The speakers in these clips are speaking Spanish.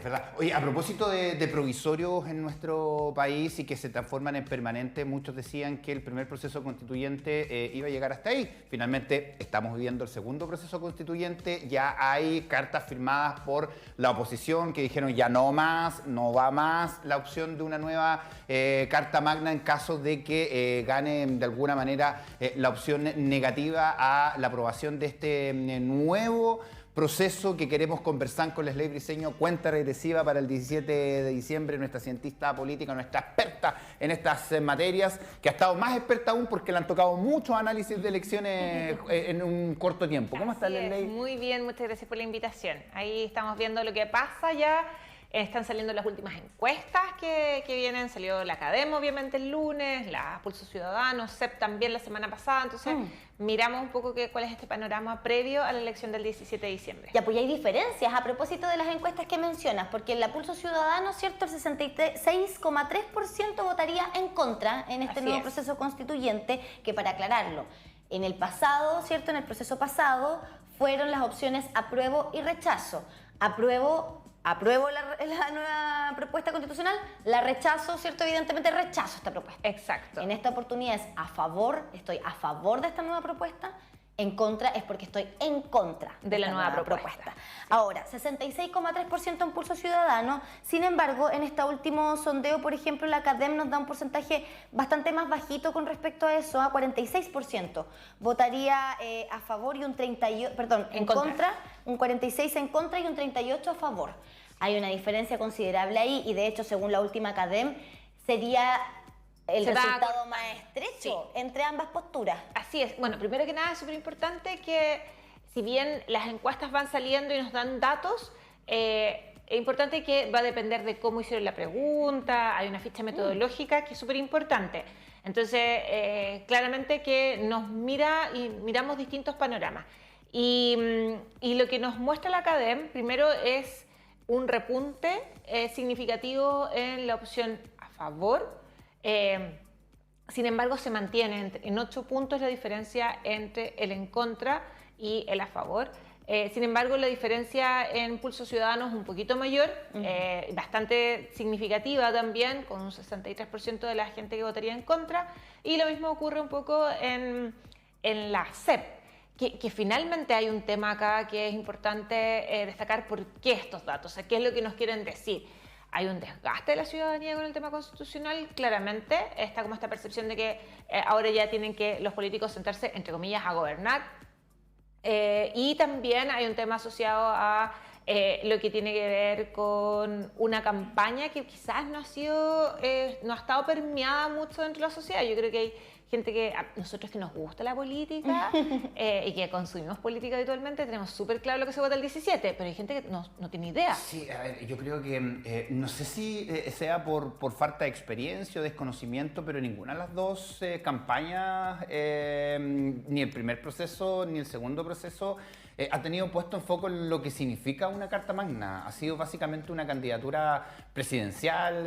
verdad. Oye, a propósito de provisorios en nuestro país y que se transforman en permanentes, muchos decían que el primer proceso constituyente iba a llegar hasta ahí. Finalmente, estamos viviendo el segundo proceso constituyente, ya hay cartas firmadas por la oposición que dijeron ya no más, no va más la opción de una nueva Carta Magna en caso de que gane de alguna manera la opción negativa a la aprobación de este nuevo proceso que queremos conversar con Leslie Briceño, cuenta regresiva para el 17 de diciembre, nuestra cientista política, nuestra experta en estas materias, que ha estado más experta aún porque le han tocado muchos análisis de elecciones en un corto tiempo. ¿Cómo estás, Leslie? Muy bien, muchas gracias por la invitación. Ahí estamos viendo lo que pasa ya. Están saliendo las últimas encuestas que vienen, salió la Academia obviamente el lunes, la Pulso Ciudadano, CEP también la semana pasada, entonces miramos un poco cuál es este panorama previo a la elección del 17 de diciembre. Ya, pues hay diferencias a propósito de las encuestas que mencionas, porque en la Pulso Ciudadano, ¿cierto? El 66,3% votaría en contra en este nuevo proceso constituyente, que para aclararlo, en el pasado, ¿cierto? En el proceso pasado fueron las opciones apruebo y rechazo. Apruebo la nueva propuesta constitucional, la rechazo, ¿cierto? Evidentemente rechazo esta propuesta. Exacto. En esta oportunidad es estoy a favor de esta nueva propuesta, en contra es porque estoy en contra de la nueva propuesta. Sí. Ahora, 66,3% en Pulso Ciudadano, sin embargo, en este último sondeo, por ejemplo, la Academ nos da un porcentaje bastante más bajito con respecto a eso, a 46%. Votaría a favor y un 38%, perdón, en contra, un 46% en contra y un 38% a favor. Hay una diferencia considerable ahí y de hecho, según la última Academ, sería el resultado más estrecho entre ambas posturas. Así es. Bueno, primero que nada es súper importante que si bien las encuestas van saliendo y nos dan datos, es importante que va a depender de cómo hicieron la pregunta, hay una ficha metodológica que es súper importante. Entonces, claramente que nos miramos distintos panoramas. Y lo que nos muestra la Academ, primero es un repunte significativo en la opción a favor. Sin embargo, se mantiene en 8 puntos la diferencia entre el en contra y el a favor. Sin embargo, la diferencia en Pulso Ciudadano es un poquito mayor, bastante significativa también, con un 63% de la gente que votaría en contra. Y lo mismo ocurre un poco en la CEP, que finalmente hay un tema acá que es importante destacar por qué estos datos, o sea, qué es lo que nos quieren decir. Hay un desgaste de la ciudadanía con el tema constitucional, claramente. Está como esta percepción de que ahora ya tienen que los políticos sentarse, entre comillas, a gobernar. Y también hay un tema asociado a lo que tiene que ver con una campaña que quizás no ha estado permeada mucho dentro de la sociedad. Yo creo que hay gente nosotros que nos gusta la política y que consumimos política habitualmente, tenemos súper claro lo que se vota el 17, pero hay gente que no tiene idea. Sí, a ver, yo creo que, no sé si sea por falta de experiencia o desconocimiento, pero ninguna de las dos campañas, ni el primer proceso ni el segundo proceso, ha tenido puesto en foco lo que significa una Carta Magna. Ha sido básicamente una candidatura presidencial,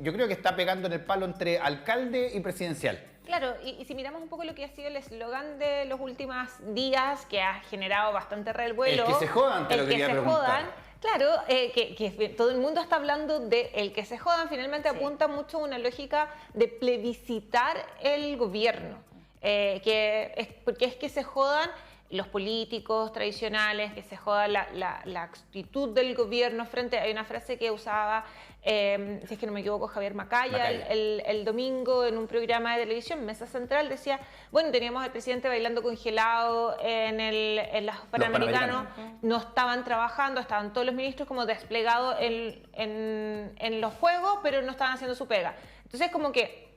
yo creo que está pegando en el palo entre alcalde y presidencial. Claro, y si miramos un poco lo que ha sido el eslogan de los últimos días, que ha generado bastante revuelo. El que se jodan, te lo quería preguntar. Claro, que todo el mundo está hablando de el que se jodan, finalmente apunta mucho a una lógica de plebiscitar el gobierno, porque es que se jodan los políticos tradicionales, que se joda la actitud del gobierno frente. Hay una frase que usaba, si es que no me equivoco, Javier Macaya. El domingo en un programa de televisión, Mesa Central, decía, bueno, teníamos al presidente bailando congelado en los Panamericanos, no estaban trabajando, estaban todos los ministros como desplegados en los juegos, pero no estaban haciendo su pega. Entonces, como que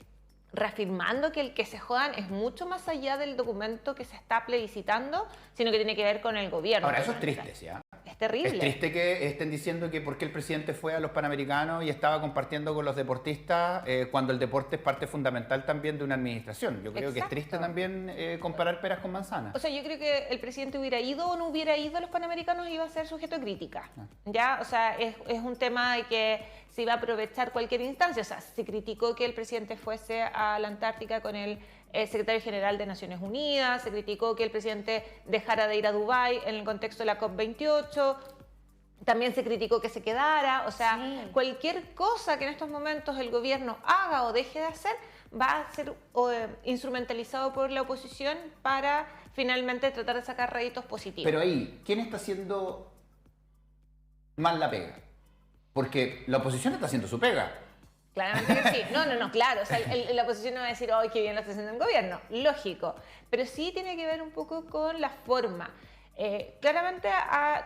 reafirmando que el que se jodan es mucho más allá del documento que se está plebiscitando, sino que tiene que ver con el gobierno. Ahora, eso es triste, ¿sí? Es terrible. Es triste que estén diciendo que porque el presidente fue a los Panamericanos y estaba compartiendo con los deportistas, cuando el deporte es parte fundamental también de una administración. Yo creo que es triste también comparar peras con manzanas. O sea, yo creo que el presidente hubiera ido o no hubiera ido a los Panamericanos iba a ser sujeto de crítica. ¿Ya? O sea, es un tema de que se iba a aprovechar cualquier instancia. O sea, se criticó que el presidente fuese a la Antártica con el secretario general de Naciones Unidas, se criticó que el presidente dejara de ir a Dubái en el contexto de la COP28. También se criticó que se quedara, o sea, Sí. cualquier cosa que en estos momentos el gobierno haga o deje de hacer va a ser instrumentalizado por la oposición para finalmente tratar de sacar réditos positivos. Pero ahí, ¿quién está haciendo mal la pega? Porque la oposición está haciendo su pega. Claramente que sí. No, claro. O sea, la oposición no va a decir, ¡ay, qué bien lo está haciendo el gobierno! Lógico. Pero sí tiene que ver un poco con la forma. Claramente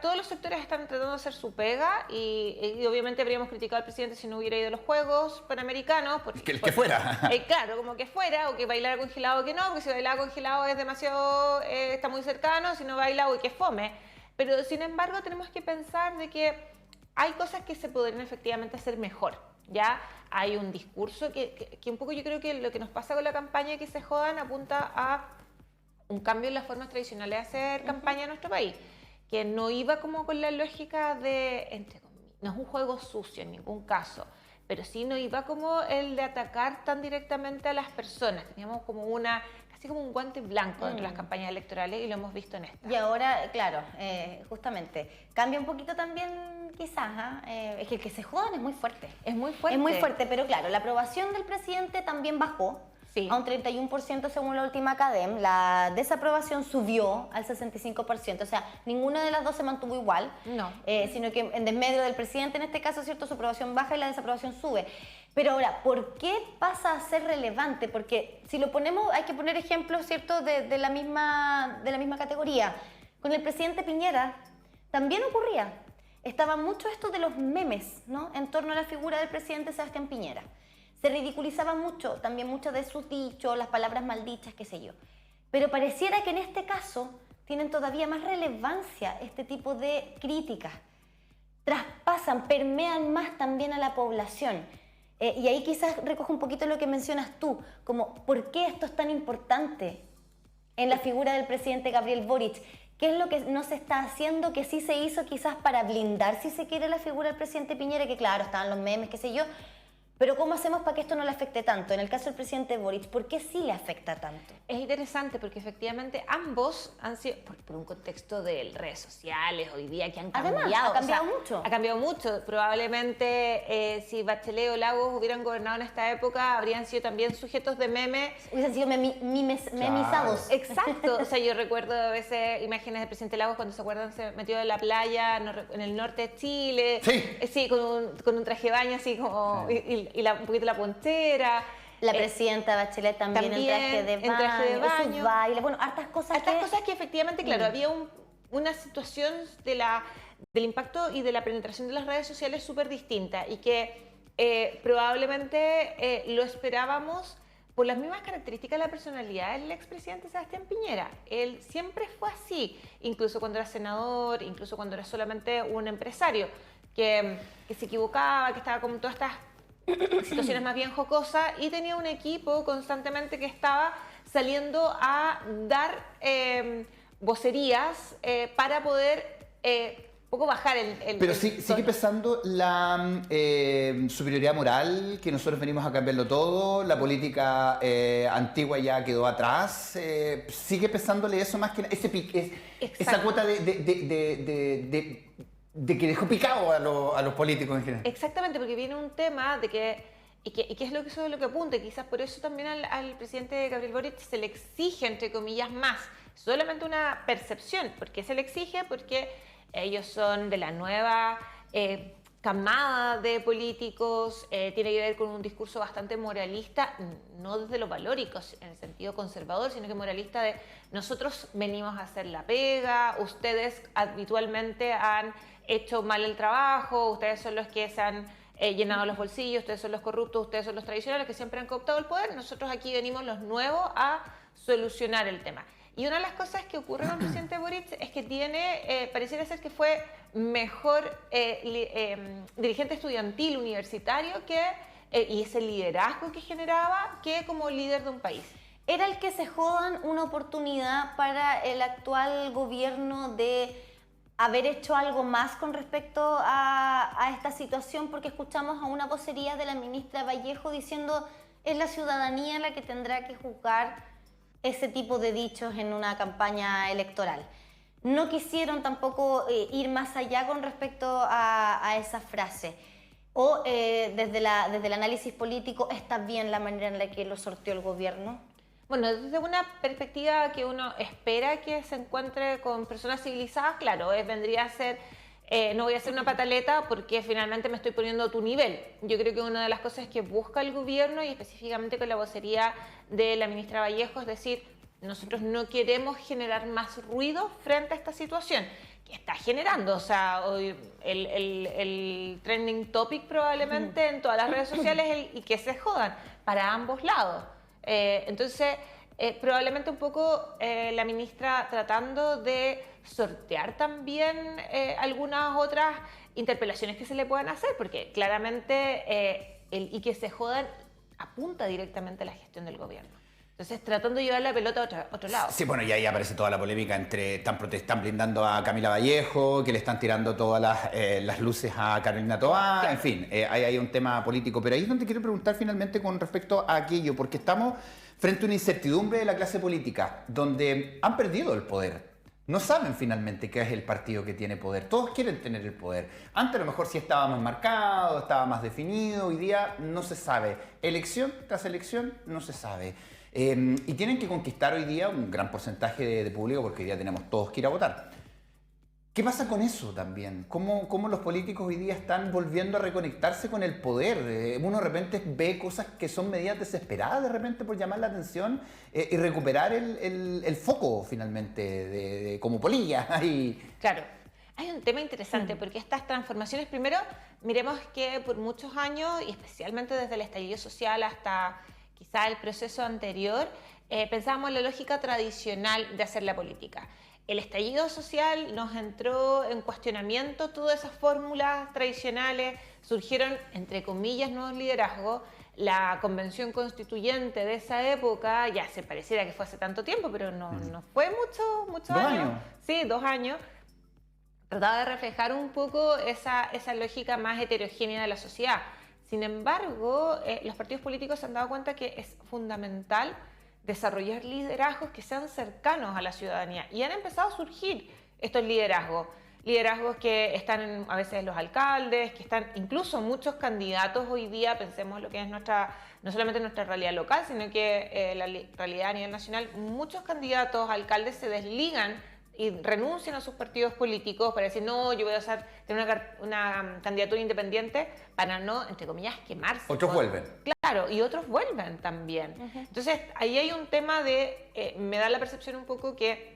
todos los sectores están tratando de hacer su pega y obviamente habríamos criticado al presidente si no hubiera ido a los Juegos Panamericanos. Que fuera. Claro, como que fuera, o que bailara congelado o que no, porque si bailaba congelado es demasiado, está muy cercano, si no baila, uy, que fome. Pero sin embargo tenemos que pensar de que hay cosas que se podrían efectivamente hacer mejor. Ya hay un discurso que un poco yo creo que lo que nos pasa con la campaña que se jodan apunta a un cambio en las formas tradicionales de hacer campaña en nuestro país, que no iba como con la lógica de, entre comillas, no es un juego sucio en ningún caso, pero sí no iba como el de atacar tan directamente a las personas. Teníamos como casi como un guante blanco dentro de las campañas electorales y lo hemos visto en esta. Y ahora, claro, justamente, cambia un poquito también quizás, es que el que se jodan es muy fuerte. Es muy fuerte. Es muy fuerte, pero claro, la aprobación del presidente también bajó. Sí. A un 31% según la última CADEM, la desaprobación subió al 65%, o sea, ninguna de las dos se mantuvo igual, No. Sino que en desmedro del presidente en este caso, ¿cierto? Su aprobación baja y la desaprobación sube. Pero ahora, ¿por qué pasa a ser relevante? Porque si lo ponemos, hay que poner ejemplos, ¿cierto? De la misma categoría. Con el presidente Piñera también ocurría. Estaba mucho esto de los memes, ¿no? En torno a la figura del presidente Sebastián Piñera. Se ridiculizaba mucho, también muchos de sus dichos, las palabras maldichas, qué sé yo. Pero pareciera que en este caso tienen todavía más relevancia este tipo de críticas. Traspasan, permean más también a la población. Y ahí quizás recojo un poquito lo que mencionas tú, como ¿por qué esto es tan importante en la figura del presidente Gabriel Boric? ¿Qué es lo que no se está haciendo que sí se hizo quizás para blindar, si se quiere, la figura del presidente Piñera? Que claro, estaban los memes, qué sé yo. Pero ¿cómo hacemos para que esto no le afecte tanto? En el caso del presidente Boric, ¿por qué sí le afecta tanto? Es interesante porque efectivamente ambos han sido, por un contexto de redes sociales hoy día que han Además, cambiado. ha cambiado mucho. Ha cambiado mucho. Probablemente si Bachelet o Lagos hubieran gobernado en esta época, habrían sido también sujetos de memes. Hubiesen sido memizados. Exacto. O sea, yo recuerdo a veces imágenes del presidente Lagos cuando se acuerdan se metió en la playa en el norte de Chile. Sí. Sí, con un traje de baño así como Sí. y un poquito la ponchera. La presidenta Bachelet también en traje de baño, sus bailes, bueno, hartas cosas Que efectivamente, claro, había una situación del impacto y de la penetración de las redes sociales súper distinta y que probablemente lo esperábamos por las mismas características de la personalidad del expresidente Sebastián Piñera. Él siempre fue así, incluso cuando era senador, incluso cuando era solamente un empresario, que se equivocaba, que estaba con todas estas situaciones más bien jocosas y tenía un equipo constantemente que estaba saliendo a dar vocerías para poder poco bajar el Pero el sigue tono. pesando la superioridad moral, que nosotros venimos a cambiarlo todo, la política antigua ya quedó atrás, sigue pesándole eso más que esa Exacto. cuota de que dejó picado a los políticos en general. Exactamente, porque viene un tema de que y que es eso de lo que apunta, y quizás por eso también al presidente Gabriel Boric se le exige, entre comillas, más, solamente una percepción. ¿Por qué se le exige? Porque ellos son de la nueva camada de políticos, tiene que ver con un discurso bastante moralista, no desde los valóricos, en el sentido conservador, sino que moralista de nosotros venimos a hacer la pega, ustedes habitualmente han hecho mal el trabajo, ustedes son los que se han llenado los bolsillos, ustedes son los corruptos, ustedes son los tradicionales que siempre han cooptado el poder, nosotros aquí venimos los nuevos a solucionar el tema. Y una de las cosas que ocurre con el presidente Boric es que pareciera ser que fue mejor dirigente estudiantil universitario y ese liderazgo que generaba que como líder de un país. Era el que se jodan una oportunidad para el actual gobierno de haber hecho algo más con respecto a esta situación, porque escuchamos a una vocería de la ministra Vallejo diciendo es la ciudadanía la que tendrá que juzgar ese tipo de dichos en una campaña electoral. no quisieron tampoco ir más allá con respecto a esa frase. O desde el análisis político, ¿está bien la manera en la que lo sorteó el gobierno? Bueno, desde una perspectiva que uno espera que se encuentre con personas civilizadas, claro, vendría a ser, no voy a hacer una pataleta porque finalmente me estoy poniendo a tu nivel. Yo creo que una de las cosas que busca el gobierno, y específicamente con la vocería de la ministra Vallejo, es decir, nosotros no queremos generar más ruido frente a esta situación que está generando. O sea, hoy el trending topic probablemente en todas las redes sociales es y que se jodan para ambos lados. Entonces, probablemente un poco la ministra tratando de sortear también algunas otras interpelaciones que se le puedan hacer, porque claramente y que se jodan apunta directamente a la gestión del gobierno. Entonces, tratando de llevar la pelota a otro lado. Sí, bueno, y ahí aparece toda la polémica entre están blindando a Camila Vallejo, que le están tirando todas las luces a Carolina Toá, claro. En fin, ahí hay un tema político. Pero ahí es donde quiero preguntar finalmente con respecto a aquello, porque estamos frente a una incertidumbre de la clase política, donde han perdido el poder. No saben finalmente qué es el partido que tiene poder. Todos quieren tener el poder. Antes a lo mejor sí estaba más marcado, estaba más definido. Hoy día no se sabe. Elección tras elección no se sabe. Y tienen que conquistar hoy día un gran porcentaje de público porque hoy día tenemos todos que ir a votar. ¿Qué pasa con eso también? ¿Cómo los políticos hoy día están volviendo a reconectarse con el poder? Uno de repente ve cosas que son medidas desesperadas de repente por llamar la atención y recuperar el foco finalmente como polilla. Claro. Hay un tema interesante porque estas transformaciones, primero, miremos que por muchos años, y especialmente desde el estallido social hasta quizá el proceso anterior, pensábamos en la lógica tradicional de hacer la política. El estallido social nos entró en cuestionamiento, todas esas fórmulas tradicionales, surgieron, entre comillas, nuevos liderazgos. La convención constituyente de esa época, ya se pareciera que fue hace tanto tiempo, pero no fue muchos años. Sí, 2 años. Trataba de reflejar un poco esa lógica más heterogénea de la sociedad. Sin embargo, los partidos políticos se han dado cuenta que es fundamental desarrollar liderazgos que sean cercanos a la ciudadanía. Y han empezado a surgir estos liderazgos. Liderazgos que están a veces los alcaldes, que están incluso muchos candidatos hoy día, pensemos lo que es no solamente nuestra realidad local, sino que la realidad a nivel nacional, muchos candidatos, alcaldes se desligan y renuncian a sus partidos políticos para decir, no, yo voy a tener una candidatura independiente para no, entre comillas, quemarse. Otros vuelven. Claro, y otros vuelven también. Entonces, ahí hay un tema me da la percepción un poco que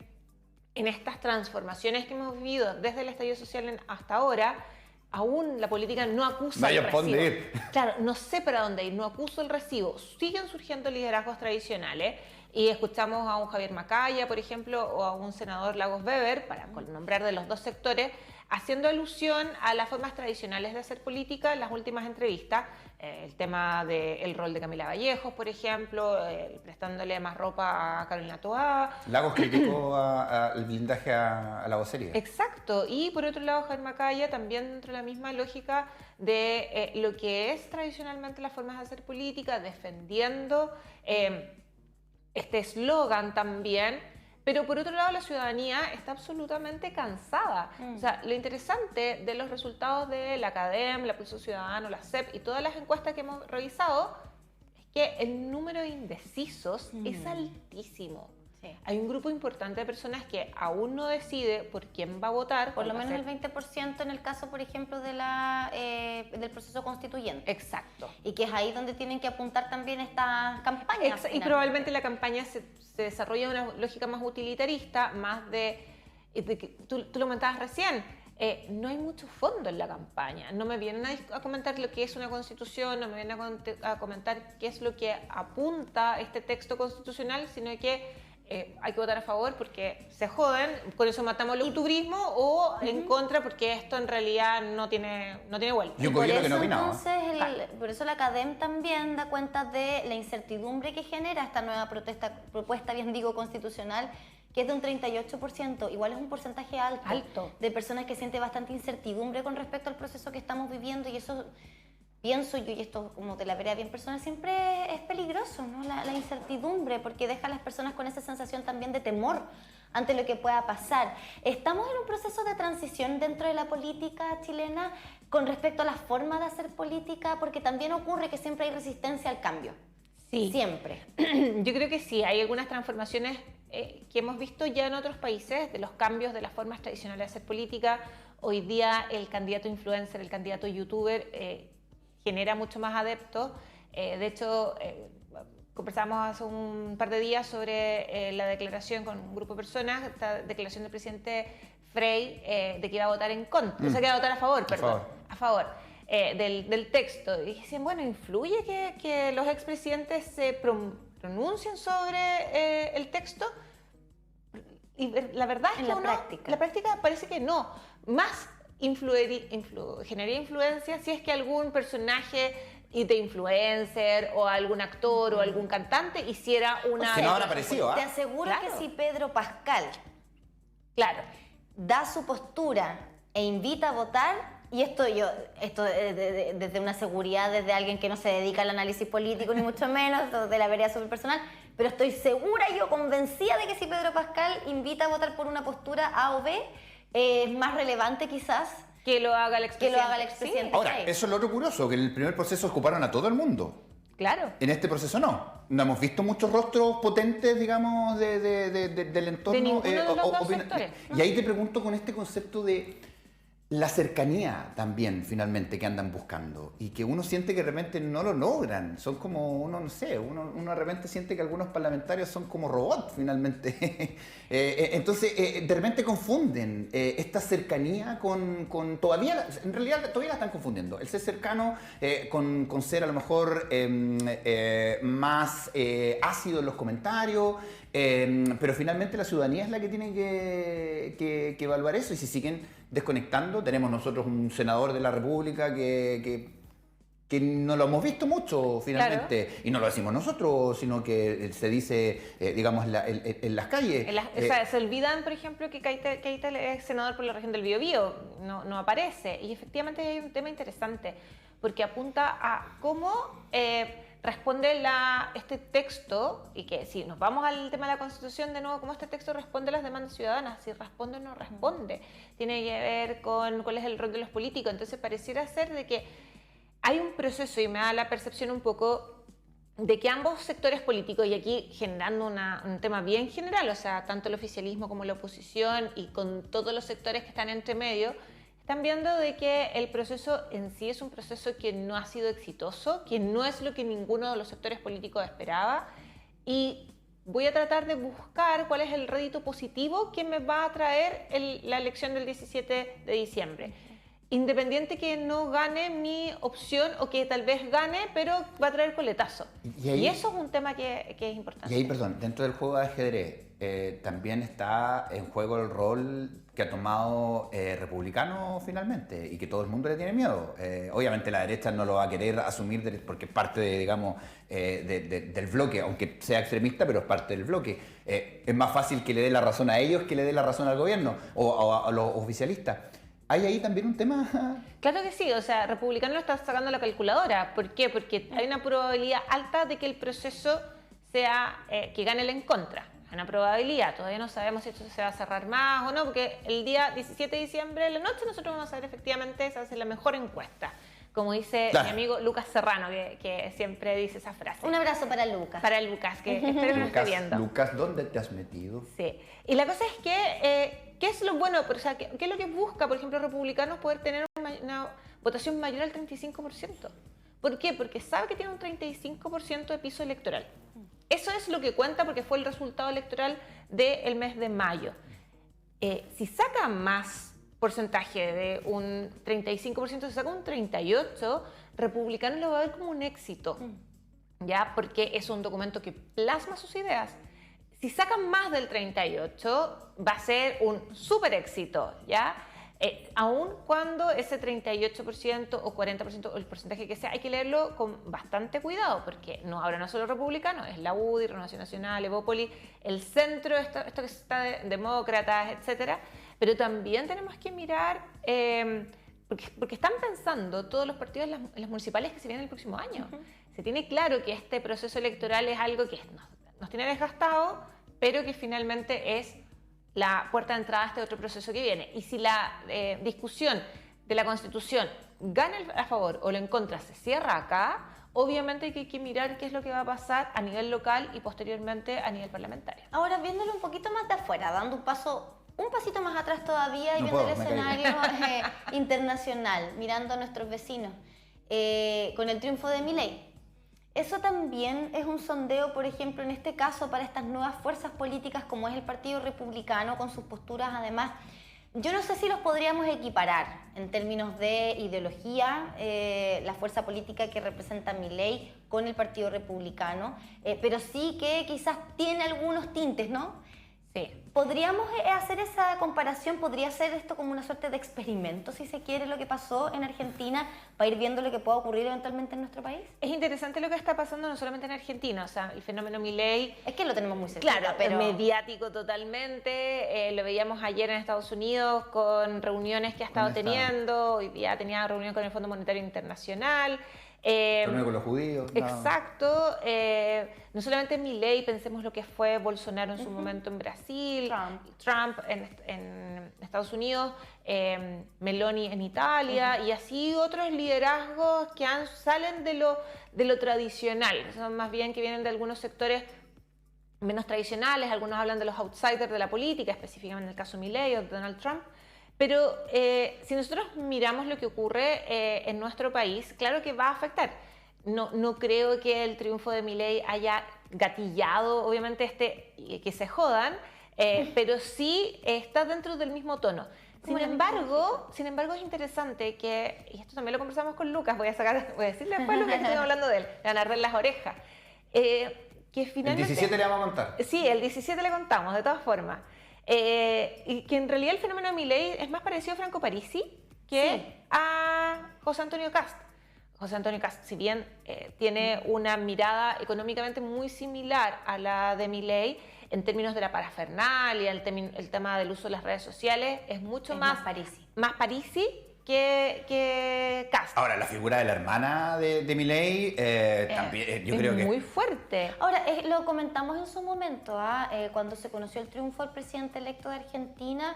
en estas transformaciones que hemos vivido desde el estallido social hasta ahora, aún la política no acusa el recibo. Claro, no sé para dónde ir, no acuso el recibo. Siguen surgiendo liderazgos tradicionales. Y escuchamos a un Javier Macaya, por ejemplo, o a un senador Lagos Weber, para nombrar de los dos sectores, haciendo alusión a las formas tradicionales de hacer política en las últimas entrevistas. El tema del rol de Camila Vallejos, por ejemplo, prestándole más ropa a Carolina Toá. Lagos criticó el blindaje a la vocería. Exacto. Y por otro lado, Javier Macaya también dentro de la misma lógica de lo que es tradicionalmente las formas de hacer política, defendiendo este eslogan también, pero por otro lado la ciudadanía está absolutamente cansada. O sea, lo interesante de los resultados de la CADEM, la Pulso Ciudadano, la CEP y todas las encuestas que hemos revisado es que el número de indecisos es altísimo. Sí. Hay un grupo importante de personas que aún no decide por quién va a votar. Por lo menos el 20% en el caso, por ejemplo, del proceso constituyente. Exacto. Y que es ahí donde tienen que apuntar también estas campañas. Y probablemente la campaña se desarrolla una lógica más utilitarista, más de que tú lo comentabas recién. No hay mucho fondo en la campaña. No me vienen a comentar lo que es una constitución, no me vienen a comentar qué es lo que apunta este texto constitucional, sino que hay que votar a favor porque se joden, con eso matamos el youtubrismo, o en contra porque esto en realidad no tiene vuelta. Yo creo que no opinaba. Entonces, por eso la CADEM también da cuenta de la incertidumbre que genera esta nueva propuesta, bien digo, constitucional, que es de un 38%, igual es un porcentaje alto de personas que sienten bastante incertidumbre con respecto al proceso que estamos viviendo, y eso pienso yo, y esto como de la vereda bien personal, siempre es peligroso, ¿no? La incertidumbre, porque deja a las personas con esa sensación también de temor ante lo que pueda pasar. ¿Estamos en un proceso de transición dentro de la política chilena con respecto a la forma de hacer política? Porque también ocurre que siempre hay resistencia al cambio. Sí. Siempre. Yo creo que sí, hay algunas transformaciones que hemos visto ya en otros países, de los cambios de las formas tradicionales de hacer política. Hoy día el candidato influencer, el candidato youtuber genera mucho más adeptos. De hecho, conversamos hace un par de días sobre la declaración con un grupo de personas, esta declaración del presidente Frey de que iba a votar en contra, o sea, que iba a votar a favor, perdón, a favor del texto. Y dicen, bueno, ¿influye que los expresidentes se pronuncien sobre el texto? Y la verdad es que la práctica parece que no. Más generaría influencia si es que algún personaje de influencer o algún actor o algún cantante hiciera una... Que no habrá aparecido, ¿ah? Te aseguro que si Pedro Pascal da su postura e invita a votar, y esto desde una seguridad, desde alguien que no se dedica al análisis político, ni mucho menos, de la vereda súper personal, pero estoy segura, convencida de que si Pedro Pascal invita a votar por una postura A o B, es más relevante quizás que lo haga el expresidente. Sí. Ahora, eso es lo otro curioso, que en el primer proceso ocuparon a todo el mundo. Claro. En este proceso no. No hemos visto muchos rostros potentes, digamos, del entorno. De ninguno de los dos sectores. Y ahí te pregunto con este concepto de la cercanía también, finalmente, que andan buscando. Y que uno siente que de repente no lo logran. Son como, uno de repente siente que algunos parlamentarios son como robots, finalmente. Entonces, de repente confunden esta cercanía con todavía, en realidad todavía la están confundiendo. El ser cercano con ser a lo mejor más ácido en los comentarios. Pero finalmente la ciudadanía es la que tiene que evaluar eso, y si siguen desconectando, tenemos nosotros un senador de la República que no lo hemos visto mucho finalmente, claro. Y no lo decimos nosotros, sino que se dice, digamos, en las calles. O sea, se olvidan, por ejemplo, que Keitel es senador por la región del Biobío, no aparece, y efectivamente hay un tema interesante, porque apunta a cómo... responde este texto, y que si nos vamos al tema de la Constitución de nuevo, cómo este texto responde a las demandas ciudadanas, si responde o no responde, tiene que ver con cuál es el rol de los políticos. Entonces pareciera ser de que hay un proceso, y me da la percepción un poco de que ambos sectores políticos, y aquí generando un tema bien general, o sea, tanto el oficialismo como la oposición y con todos los sectores que están entre medio, están viendo de que el proceso en sí es un proceso que no ha sido exitoso, que no es lo que ninguno de los sectores políticos esperaba, y voy a tratar de buscar cuál es el rédito positivo que me va a traer la elección del 17 de diciembre. Independiente que no gane mi opción o que tal vez gane, pero va a traer coletazo. Y eso es un tema que es importante. Y ahí, perdón, dentro del juego de ajedrez también está en juego el rol que ha tomado republicano finalmente, y que todo el mundo le tiene miedo. Obviamente la derecha no lo va a querer asumir porque es parte de, digamos, del bloque, aunque sea extremista, pero es parte del bloque. Es más fácil que le dé la razón a ellos que le dé la razón al gobierno o a los oficialistas. ¿Hay ahí también un tema? Claro que sí, o sea, republicano lo está sacando la calculadora. ¿Por qué? Porque hay una probabilidad alta de que el proceso sea que gane el en contra. Hay una probabilidad, todavía no sabemos si esto se va a cerrar más o no, porque el día 17 de diciembre de la noche nosotros vamos a ver efectivamente, esa es la mejor encuesta. Como dice mi amigo Lucas Serrano, que siempre dice esa frase. Un abrazo para Lucas. Para Lucas, que espero que nos esté viendo. Lucas, ¿dónde te has metido? Sí. Y la cosa es que, ¿qué es lo bueno? O sea, ¿qué es lo que busca, por ejemplo, republicanos poder tener una votación mayor al 35%? ¿Por qué? Porque sabe que tiene un 35% de piso electoral. Eso es lo que cuenta porque fue el resultado electoral del mes de mayo. Si saca más porcentaje de un 35%, se saca un 38%, republicanos lo va a ver como un éxito, ¿ya? Porque es un documento que plasma sus ideas. Si sacan más del 38%, va a ser un súper éxito, ¿ya? Aun cuando ese 38% o 40% o el porcentaje que sea, hay que leerlo con bastante cuidado, porque ahora no solo republicanos, es la UDI, Renovación Nacional, Evópoli, el centro, esto que está de demócratas, etcétera. Pero también tenemos que mirar, porque están pensando todos los partidos en las municipales que se vienen el próximo año. Se tiene claro que este proceso electoral es algo que nos tiene desgastado, pero que finalmente es la puerta de entrada a este otro proceso que viene. Y si la discusión de la Constitución gana a favor o en contra se cierra acá, obviamente hay que mirar qué es lo que va a pasar a nivel local y posteriormente a nivel parlamentario. Ahora, viéndolo un poquito más de afuera, dando un pasito más atrás todavía y No viendo puedo, el me escenario internacional, mirando a nuestros vecinos, con el triunfo de Milei. Eso también es un sondeo, por ejemplo, en este caso, para estas nuevas fuerzas políticas como es el Partido Republicano, con sus posturas además. Yo no sé si los podríamos equiparar en términos de ideología, la fuerza política que representa Milei con el Partido Republicano, pero sí que quizás tiene algunos tintes, ¿no? Sí. ¿Podríamos hacer esa comparación? ¿Podría ser esto como una suerte de experimento, si se quiere, lo que pasó en Argentina, para ir viendo lo que pueda ocurrir eventualmente en nuestro país? Es interesante lo que está pasando no solamente en Argentina, o sea, el fenómeno Milei. Es que lo tenemos muy cerca, Claro, pero mediático totalmente. Lo veíamos ayer en Estados Unidos con reuniones que ha estado teniendo. Hoy día tenía reunión con el Fondo Monetario Internacional. Reunión con los judíos. Exacto. No solamente Milei, pensemos lo que fue Bolsonaro en su momento en Brasil, Trump en Estados Unidos, Meloni en Italia, y así otros liderazgos que salen de lo tradicional, son más bien que vienen de algunos sectores menos tradicionales. Algunos hablan de los outsiders de la política, específicamente en el caso Milei o de Donald Trump. Pero si nosotros miramos lo que ocurre en nuestro país, claro que va a afectar. No creo que el triunfo de Milei haya gatillado, obviamente, que se jodan, pero sí está dentro del mismo tono. Sin embargo, es interesante que, y esto también lo conversamos con Lucas, voy a decirle después a Lucas que estoy hablando de él, le van a arder las orejas. Que finalmente, el 17 le vamos a contar. Sí, el 17 le contamos, de todas formas. Y que en realidad el fenómeno de Milei es más parecido a Franco Parisi que a José Antonio Kast. José Antonio Kast, si bien tiene una mirada económicamente muy similar a la de Milei, en términos de la parafernalia, el tema del uso de las redes sociales, es mucho más Parisi que Kast. Ahora, la figura de la hermana de Milei también, yo creo que es muy fuerte. Ahora, lo comentamos en su momento, cuando se conoció el triunfo del presidente electo de Argentina,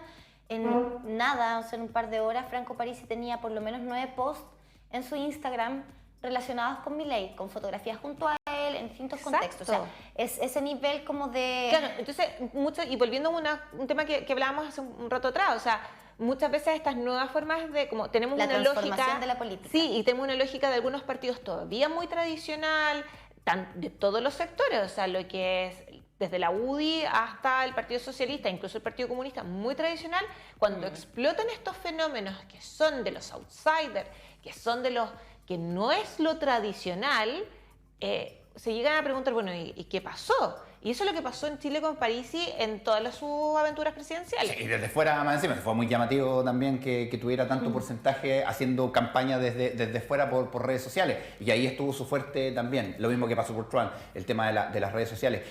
en nada, o sea, en un par de horas, Franco Parisi tenía por lo menos 9 posts en su Instagram relacionados con Milei, con fotografías junto a él en distintos contextos. O sea, es ese nivel como de... Claro, entonces, y volviendo a un tema que hablábamos hace un rato atrás, o sea, muchas veces estas nuevas formas de, como tenemos la una transformación lógica de la política. Sí, y tenemos una lógica de algunos partidos todavía muy tradicional, de todos los sectores, o sea, lo que es desde la UDI hasta el Partido Socialista, incluso el Partido Comunista, muy tradicional. Cuando explotan estos fenómenos que son de los outsiders, que son de los que no es lo tradicional, se llegan a preguntar, bueno, ¿y qué pasó? Y eso es lo que pasó en Chile con Parisi en todas sus aventuras presidenciales. Sí, y desde fuera, más encima, fue muy llamativo también que tuviera tanto porcentaje haciendo campaña desde fuera por redes sociales. Y ahí estuvo su fuerte también. Lo mismo que pasó por Trump, el tema de las redes sociales.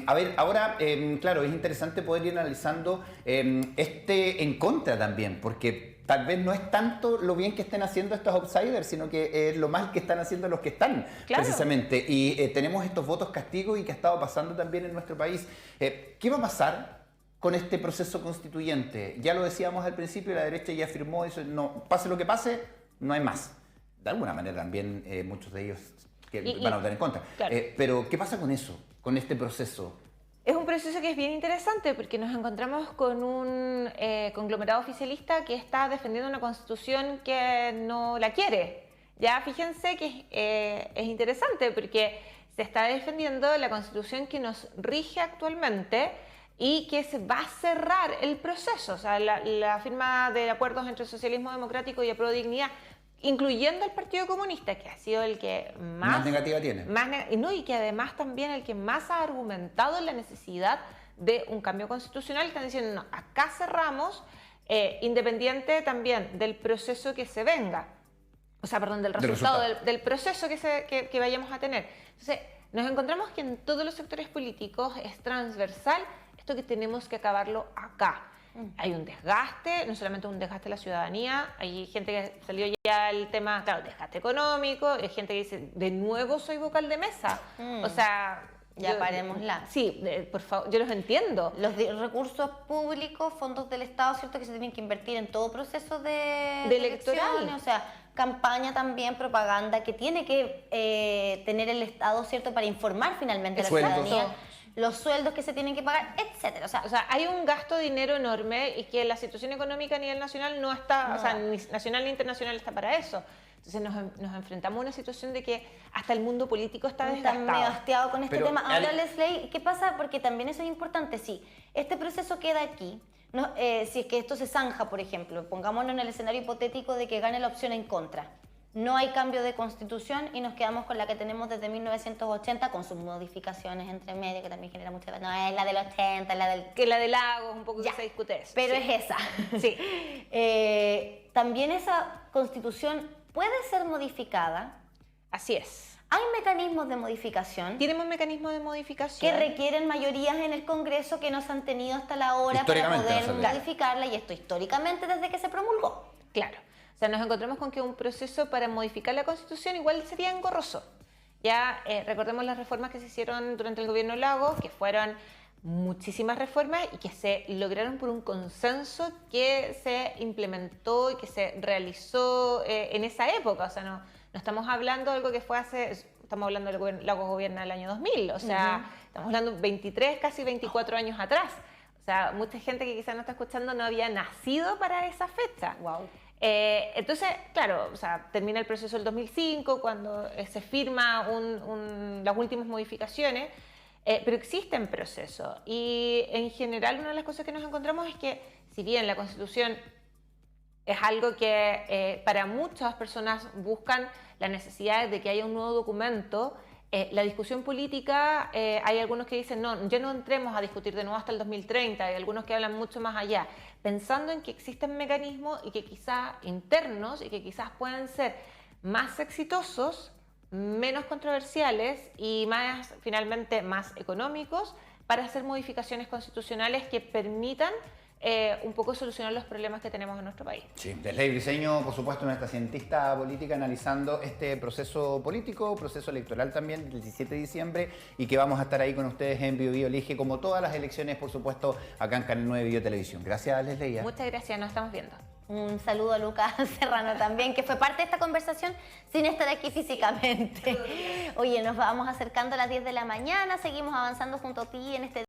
A ver, ahora, claro, es interesante poder ir analizando en contra también, porque tal vez no es tanto lo bien que estén haciendo estos outsiders, sino que es lo mal que están haciendo los que están, precisamente. Y tenemos estos votos castigos y que ha estado pasando también en nuestro país. ¿Qué va a pasar con este proceso constituyente? Ya lo decíamos al principio, la derecha ya afirmó eso, no, pase lo que pase, no hay más. De alguna manera también muchos de ellos van a votar en contra. Claro. Pero ¿qué pasa con eso, con este proceso? Es un proceso que es bien interesante porque nos encontramos con un conglomerado oficialista que está defendiendo una constitución que no la quiere. Ya fíjense que es interesante porque se está defendiendo la constitución que nos rige actualmente y que se va a cerrar el proceso. O sea, la firma de acuerdos entre el socialismo democrático y Aprobodignidad, Dignidad, incluyendo el Partido Comunista, que ha sido el que más negativa tiene. Y que además también el que más ha argumentado la necesidad de un cambio constitucional. Están diciendo, no, acá cerramos, independiente también del proceso que se venga. O sea, perdón, del resultado del proceso que vayamos a tener. Entonces, nos encontramos que en todos los sectores políticos es transversal esto que tenemos que acabarlo acá. Hay un desgaste, no solamente un desgaste de la ciudadanía, hay gente que salió ya el tema, claro, desgaste económico, hay gente que dice, de nuevo soy vocal de mesa. O sea, Ya parémosla. Sí, por favor, yo los entiendo. Los recursos públicos, fondos del Estado, ¿cierto? Que se tienen que invertir en todo proceso de electoral. elecciones, o sea, campaña también, propaganda, que tiene que tener el Estado, ¿cierto? Para informar finalmente a la ciudadanía. Los sueldos que se tienen que pagar, etcétera. O sea, hay un gasto de dinero enorme y que la situación económica a nivel nacional no está, o sea, ni nacional ni internacional está para eso. Entonces nos enfrentamos a una situación de que hasta el mundo político está desgastado. Está medio hastiado con este Pero, tema. Ahora, Leslie, ¿qué pasa? Porque también eso es importante. Si este proceso queda aquí, no, si es que esto se zanja, por ejemplo, pongámonos en el escenario hipotético de que gane la opción en contra. No hay cambio de constitución y nos quedamos con la que tenemos desde 1980, con sus modificaciones entre medio, que también genera mucha... No, es la del 80, es la del... Que la de Lagos, un poco que se discute eso. Pero sí. es esa. Sí. También esa constitución puede ser modificada. Así es. Hay mecanismos de modificación. Tenemos mecanismos de modificación. Que requieren mayorías en el Congreso que no se han tenido hasta la hora para poder modificarla, y esto históricamente desde que se promulgó. Claro. O sea, nos encontramos con que un proceso para modificar la Constitución igual sería engorroso. Ya recordemos las reformas que se hicieron durante el gobierno Lagos, que fueron muchísimas reformas y que se lograron por un consenso que se implementó y que se realizó en esa época. O sea, no estamos hablando de algo que fue estamos hablando del Lagos gobierna el año 2000, o sea, estamos hablando 23, casi 24 años atrás. O sea, mucha gente que quizás no está escuchando no había nacido para esa fecha. Wow. Entonces, claro, o sea, termina el proceso del 2005, cuando se firma las últimas modificaciones, pero existen procesos. Y en general una de las cosas que nos encontramos es que, si bien la Constitución es algo que para muchas personas buscan la necesidad de que haya un nuevo documento, la discusión política, hay algunos que dicen, no, ya no entremos a discutir de nuevo hasta el 2030, hay algunos que hablan mucho más allá, pensando en que existen mecanismos y que quizás internos y que quizás pueden ser más exitosos, menos controversiales y más, finalmente, más económicos para hacer modificaciones constitucionales que permitan un poco solucionar los problemas que tenemos en nuestro país. Sí, Leslie Briceño, por supuesto, nuestra cientista política, analizando este proceso político, proceso electoral también, del 17 de diciembre, y que vamos a estar ahí con ustedes en Bio Bio Elige, como todas las elecciones, por supuesto, acá en Canal 9 Bio Televisión. Gracias, Leslie. Muchas gracias, nos estamos viendo. Un saludo a Lucas Serrano también, que fue parte de esta conversación sin estar aquí físicamente. Oye, nos vamos acercando a las 10 de la mañana, seguimos avanzando junto a ti en este